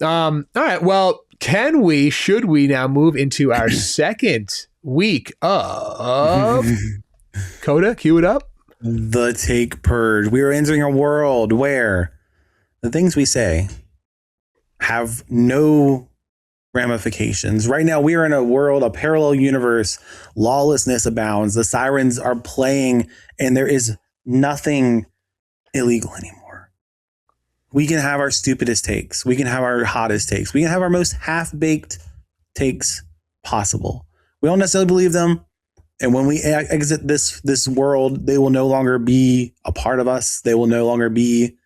All right. Well, should we now move into our second week of Coda? Cue it up. The Take Purge. We are entering a world where the things we say have no ramifications. Right now, we are in a world, a parallel universe. Lawlessness abounds. The sirens are playing, and there is nothing illegal anymore. We can have our stupidest takes. We can have our hottest takes. We can have our most half-baked takes possible. We don't necessarily believe them. And when we exit this world, they will no longer be a part of us. They will no longer be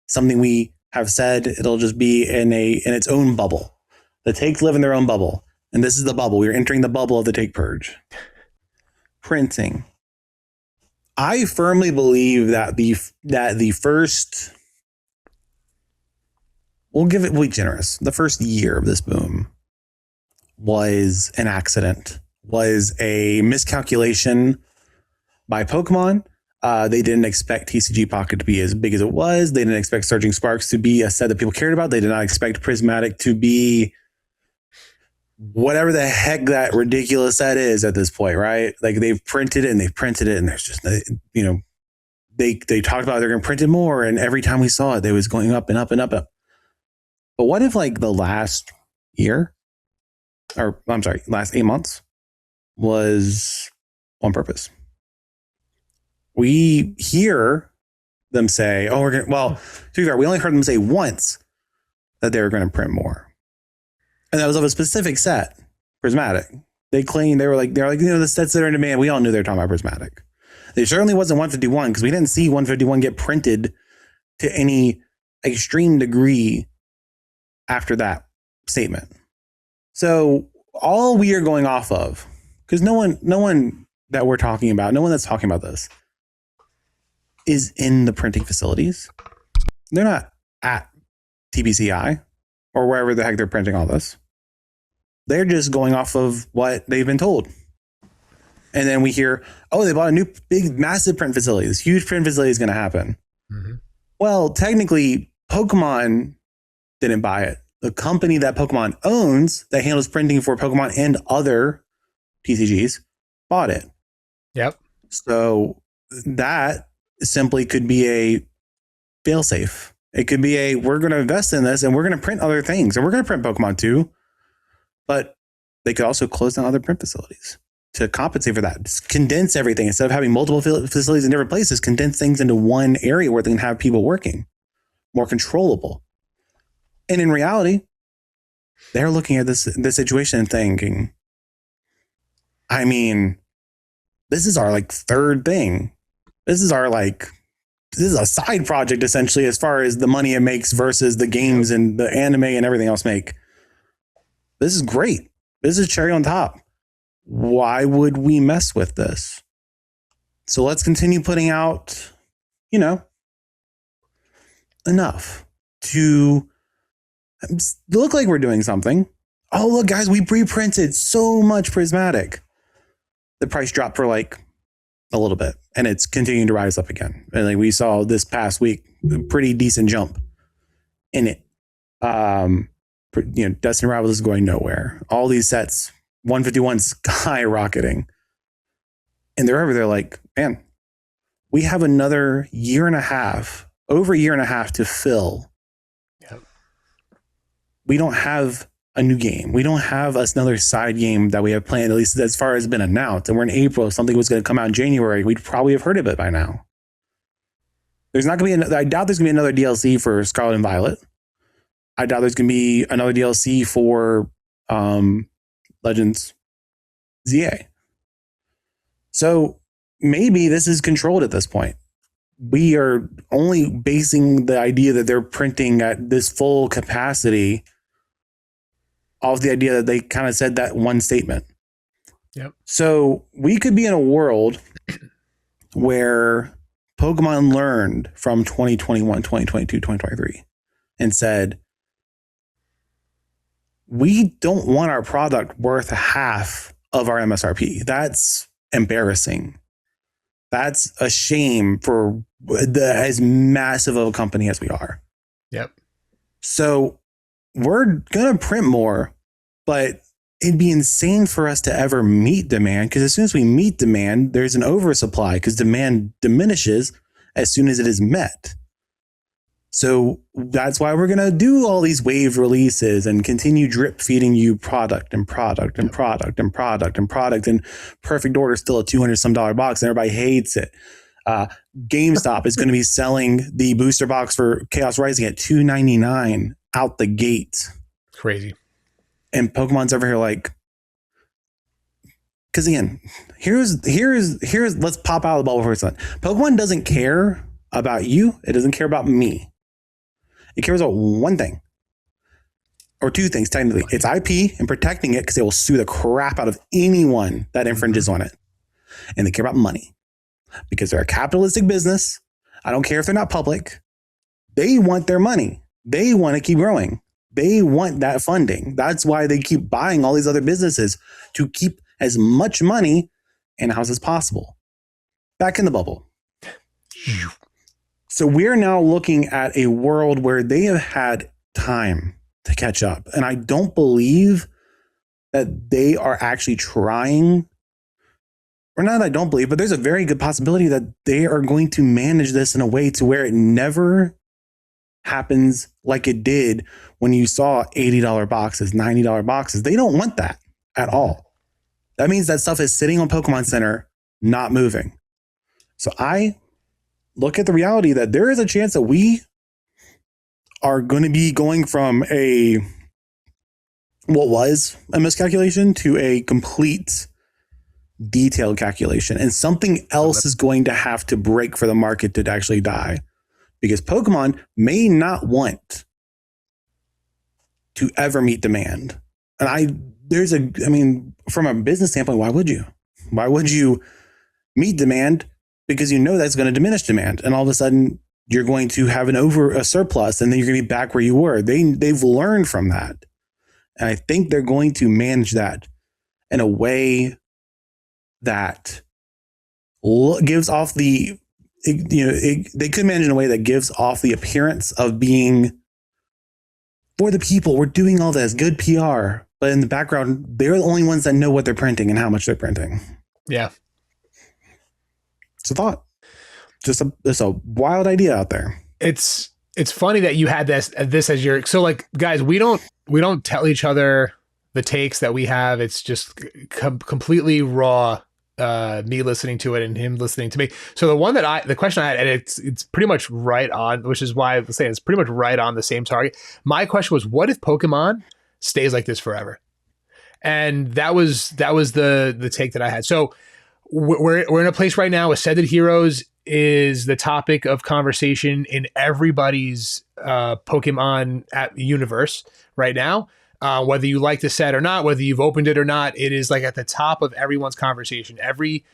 something we have said. It'll just be in its own bubble. The takes live in their own bubble. And this is the bubble. We're entering the bubble of the Take Purge. Printing. I firmly believe that the first, we'll be generous. The first year of this boom was an accident, was a miscalculation by Pokemon. They didn't expect TCG Pocket to be as big as it was. They didn't expect Surging Sparks to be a set that people cared about. They did not expect Prismatic to be whatever the heck that ridiculous set is at this point, right? Like they've printed it, and there's just, they talked about they're going to print it more, and every time we saw it, they was going up and up and up and up. But what if like the last year, last 8 months was on purpose? We hear them say, to be fair, we only heard them say once that they were going to print more. And that was of a specific set, Prismatic. They claimed they were like, the sets that are in demand. We all knew they were talking about Prismatic. It certainly wasn't 151, because we didn't see 151 get printed to any extreme degree after that statement. So all we are going off of, because no one that we're talking about, no one that's talking about this is in the printing facilities. They're not at TBCI or wherever the heck they're printing all this. They're just going off of what they've been told. And then we hear, they bought a new big, massive print facility. This huge print facility is going to happen. Mm-hmm. Well, technically, Pokemon didn't buy it. The company that Pokemon owns that handles printing for Pokemon and other TCGs bought it. Yep. So that simply could be a failsafe. It could be we're going to invest in this and we're going to print other things, and we're going to print Pokemon too. But they could also close down other print facilities to compensate for that. Just condense everything. Instead of having multiple facilities in different places, condense things into one area where they can have people working, more controllable. And in reality, they're looking at this situation and thinking, I mean, this is our third thing. This is a side project essentially, as far as the money it makes versus the games and the anime and everything else make. This is great. This is cherry on top. Why would we mess with this? So let's continue putting out, enough to look like we're doing something. Oh, look, guys, we pre-printed so much Prismatic. The price dropped for a little bit, and it's continuing to rise up again. And we saw this past week a pretty decent jump in it. Destiny Rivals is going nowhere. All these sets, 151 skyrocketing, and they're like, man, we have another year and a half to fill. Yep. We don't have a new game. We don't have another side game that we have planned, at least as far as been announced. And we're in April. If something was going to come out in January, we'd probably have heard of it by now. There's not going to be I doubt there's going to be another DLC for Scarlet and Violet. I doubt there's going to be another DLC for Legends ZA. So maybe this is controlled at this point. We are only basing the idea that they're printing at this full capacity off the idea that they kind of said that one statement. Yep. So we could be in a world where Pokemon learned from 2021, 2022, 2023 and said, we don't want our product worth half of our MSRP. That's embarrassing. That's a shame for as massive of a company as we are. Yep. So we're going to print more, but it'd be insane for us to ever meet demand, because as soon as we meet demand, there's an oversupply because demand diminishes as soon as it is met. So that's why we're going to do all these wave releases and continue drip feeding you product and product and product and product and product. And Perfect Order is still a $200 some box and everybody hates it. GameStop is going to be selling the booster box for Chaos Rising at $2.99 out the gate. Crazy. And Pokemon's over here like, because again, here's let's pop out of the bubble for a second. Pokemon doesn't care about you. It doesn't care about me. It cares about one thing, or two things technically. It's IP and protecting it because they will sue the crap out of anyone that infringes on it. And they care about money because they're a capitalistic business. I don't care if they're not public. They want their money. They want to keep growing. They want that funding. That's why they keep buying all these other businesses to keep as much money in-house as possible. Back in the bubble. So we're now looking at a world where they have had time to catch up. And I don't believe that they are actually trying, or not that I don't believe, but there's a very good possibility that they are going to manage this in a way to where it never happens like it did when you saw $80 boxes, $90 boxes. They don't want that at all. That means that stuff is sitting on Pokemon Center, not moving. So I look at the reality that there is a chance that we are going to be going from what was a miscalculation to a complete detailed calculation. And something else is going to have to break for the market to actually die. Because Pokemon may not want to ever meet demand. And from a business standpoint, why would you? Why would you meet demand? Because you know that's going to diminish demand. And all of a sudden, you're going to have a surplus, and then you're going to be back where you were. They've learned from that. And I think they're going to manage that in a way that gives off they could manage in a way that gives off the appearance of being for the people. We're doing all this good PR, but in the background, they're the only ones that know what they're printing and how much they're printing. Yeah. It's a thought. Just a wild idea out there. It's funny that you had this as your, so like, guys, we don't tell each other the takes that we have. It's just completely raw. Me listening to it and him listening to me. So the question I had, and it's pretty much right on, which is why I was saying it's pretty much right on the same target. My question was, what if Pokemon stays like this forever? And that was the take that I had. So we're in a place right now. Ascended Heroes is the topic of conversation in everybody's Pokemon universe right now. Whether you like the set or not, whether you've opened it or not, it is like at the top of everyone's conversation. Everyone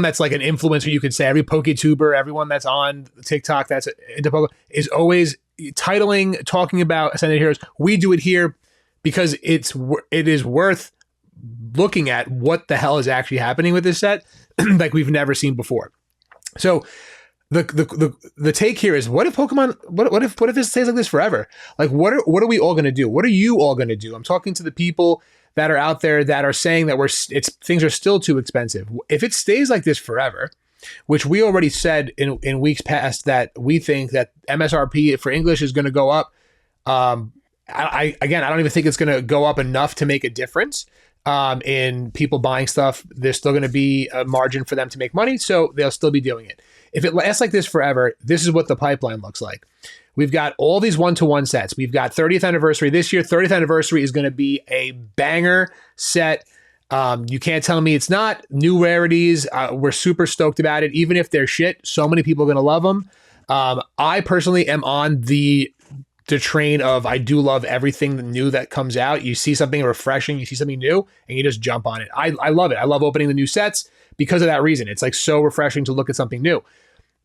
that's like an influencer, you could say, every PokeTuber, everyone that's on TikTok that's into Pokemon is always talking about Ascended Heroes. We do it here because it is worth looking at what the hell is actually happening with this set like we've never seen before. So the take here is, what if Pokemon, what if this stays like this forever? Like, what are we all going to do? What are you all going to do? I'm talking to the people that are out there that are saying that things are still too expensive. If it stays like this forever, which we already said in weeks past that we think that MSRP for English is going to go up. I don't even think it's going to go up enough to make a difference in people buying stuff. There's still going to be a margin for them to make money, so they'll still be doing it. If it lasts like this forever, this is what the pipeline looks like. We've got all these one-to-one sets. We've got 30th anniversary this year. 30th anniversary is going to be a banger set. You can't tell me it's not. New rarities. We're super stoked about it. Even if they're shit, so many people are going to love them. I personally am on the train of, I do love everything new that comes out. You see something refreshing, you see something new, and you just jump on it. I love it. I love opening the new sets because of that reason. It's like so refreshing to look at something new.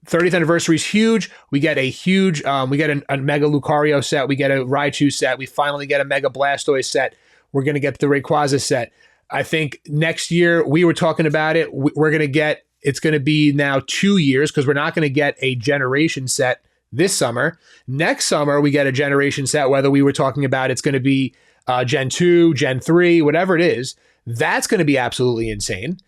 30th anniversary is huge. We get a huge, we get a Mega Lucario set. We get a Raichu set. We finally get a Mega Blastoise set. We're going to get the Rayquaza set. I think next year, we were talking about it. We're going to get, it's going to be now 2 years because we're not going to get a generation set this summer. Next summer, we get a generation set, whether we were talking about it's going to be Gen 2, Gen 3, whatever it is. That's going to be absolutely insane.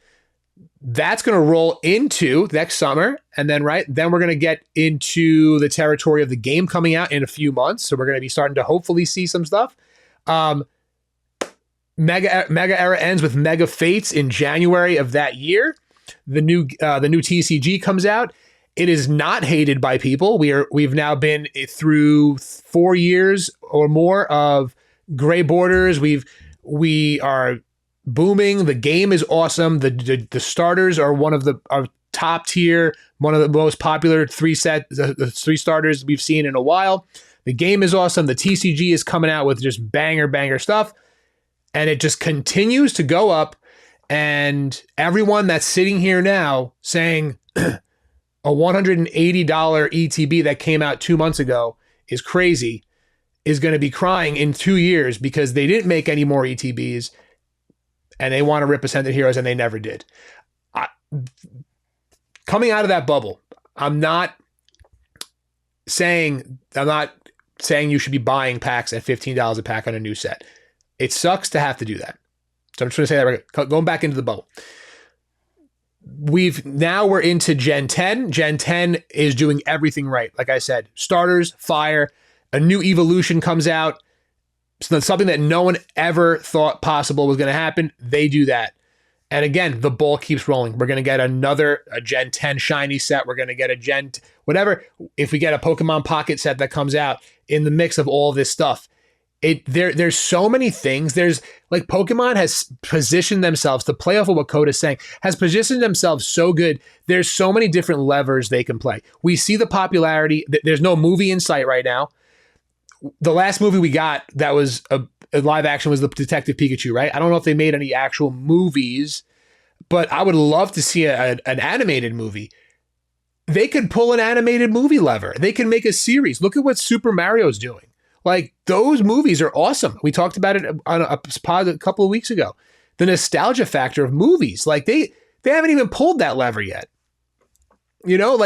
That's going to roll into next summer. And then, then we're going to get into the territory of the game coming out in a few months. So we're going to be starting to hopefully see some stuff. Mega Era ends with Mega Fates in January of that year. The new TCG comes out. It is not hated by people. We've now been through 4 years or more of gray borders. We are booming. The game is awesome. The starters are one of our top tier, one of the most popular the three starters we've seen in a while. The game is awesome. The TCG is coming out with just banger stuff. And it just continues to go up. And everyone that's sitting here now saying a $180 ETB that came out 2 months ago is crazy is going to be crying in 2 years because they didn't make any more ETBs and they want to rip Ascended Heroes and they never did. Coming out of that bubble, I'm not saying you should be buying packs at $15 a pack on a new set. It sucks to have to do that. So I'm just going to say that going back into the bubble. We're into Gen 10. Gen 10 is doing everything right. Like I said, starters, fire, a new evolution comes out. So something that no one ever thought possible was going to happen. They do that. And again, the ball keeps rolling. We're going to get a Gen 10 shiny set. We're going to get a whatever. If we get a Pokemon Pocket set that comes out in the mix of all this stuff, there's so many things. There's like Pokemon has positioned themselves to play off of what Coda's saying, has positioned themselves so good. There's so many different levers they can play. We see the popularity. There's no movie in sight right now. The last movie we got that was a live action was the Detective Pikachu, right? I don't know if they made any actual movies, but I would love to see an animated movie. They could pull an animated movie lever. They can make a series. Look at what Super Mario's doing. Like, those movies are awesome. We talked about it on a pod a couple of weeks ago. The nostalgia factor of movies. Like, they haven't even pulled that lever yet.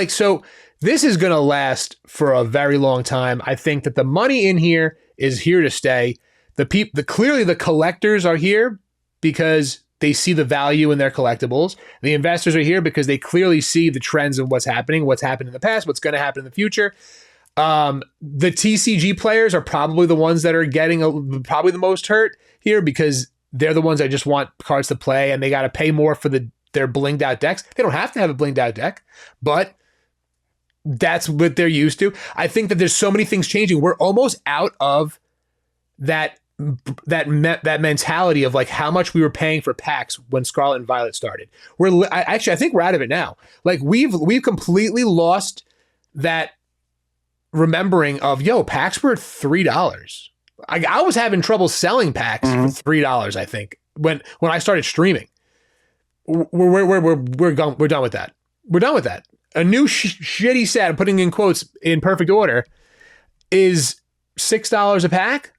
So this is going to last for a very long time. I think that the money in here is here to stay. Clearly the collectors are here because they see the value in their collectibles. The investors are here because they clearly see the trends of what's happened in the past, what's going to happen in the future. The TCG players are probably the ones that are getting probably the most hurt here because they're the ones that just want cards to play and they got to pay more for their blinged out decks. They don't have to have a blinged out deck, but that's what they're used to. I think that there's so many things changing. We're almost out of that mentality of like how much we were paying for packs when Scarlet and Violet started. I think we're out of it now. Like we've completely lost that remembering of packs were $3. I was having trouble selling packs for $3. I think when I started streaming, we're done with that. We're done with that. A new shitty set, I'm putting in quotes in perfect order, is $6 a pack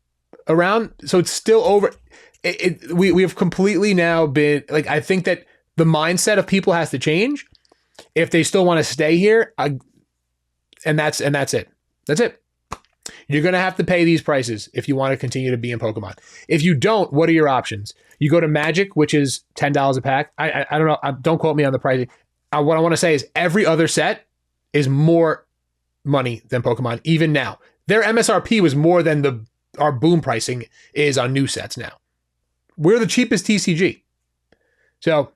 around. So it's still over. We have completely now been like, I think that the mindset of people has to change if they still want to stay here. And that's it. That's it. You're going to have to pay these prices if you want to continue to be in Pokemon. If you don't, what are your options? You go to Magic, which is $10 a pack. I don't know. Don't quote me on the pricing. What I want to say is every other set is more money than Pokemon, even now. Their MSRP was more than our boom pricing is on new sets now. We're the cheapest TCG. So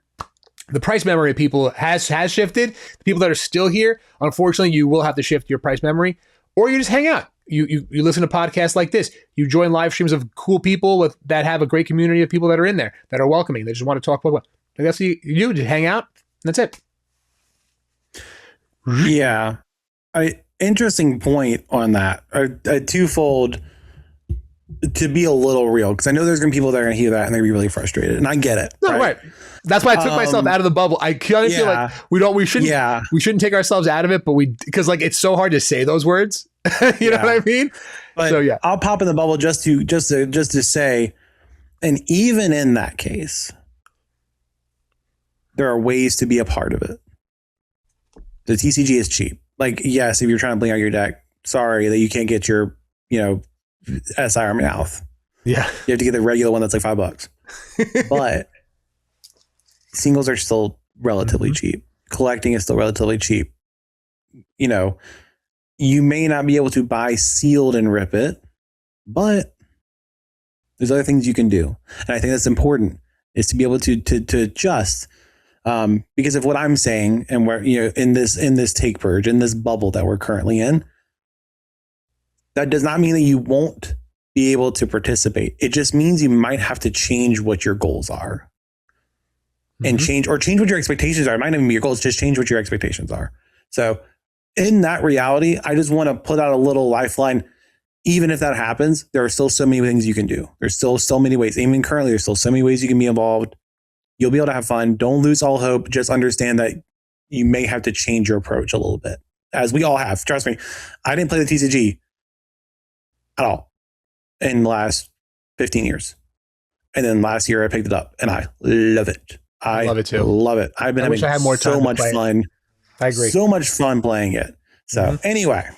the price memory of people has shifted. The people that are still here, unfortunately, you will have to shift your price memory, or you just hang out. You listen to podcasts like this. You join live streams of cool people that have a great community of people that are in there, that are welcoming. They just want to talk about. I guess you do. Just hang out. That's it. Yeah. Interesting point on that. A twofold, to be a little real, because I know there's going to be people that are going to hear that and they're going to be really frustrated, and I get it. No, right. That's why I took myself out of the bubble. I kind of feel like we shouldn't take ourselves out of it, but because like it's so hard to say those words. You know what I mean? But so yeah, I'll pop in the bubble just to say, and even in that case, there are ways to be a part of it. The TCG is cheap. Like, yes, if you're trying to bling out your deck, sorry that you can't get your, SIR Meowth. Yeah. You have to get the regular one that's like $5. But singles are still relatively cheap. Collecting is still relatively cheap. You may not be able to buy sealed and rip it, but there's other things you can do. And I think that's important, is to be able to adjust. Because of what I'm saying, and where, in this take purge, in this bubble that we're currently in, that does not mean that you won't be able to participate. It just means you might have to change what your goals are. And change what your expectations are. It might not even be your goals, just change what your expectations are. So in that reality, I just want to put out a little lifeline. Even if that happens, there are still so many things you can do. There's still so many ways. Even currently, there's still so many ways you can be involved. You'll be able to have fun. Don't lose all hope. Just understand that you may have to change your approach a little bit, as we all have. Trust me, I didn't play the TCG at all in the last 15 years. And then last year I picked it up and I love it. I love it too. Love it. I've been having so much fun. I agree. So much fun playing it. So anyway,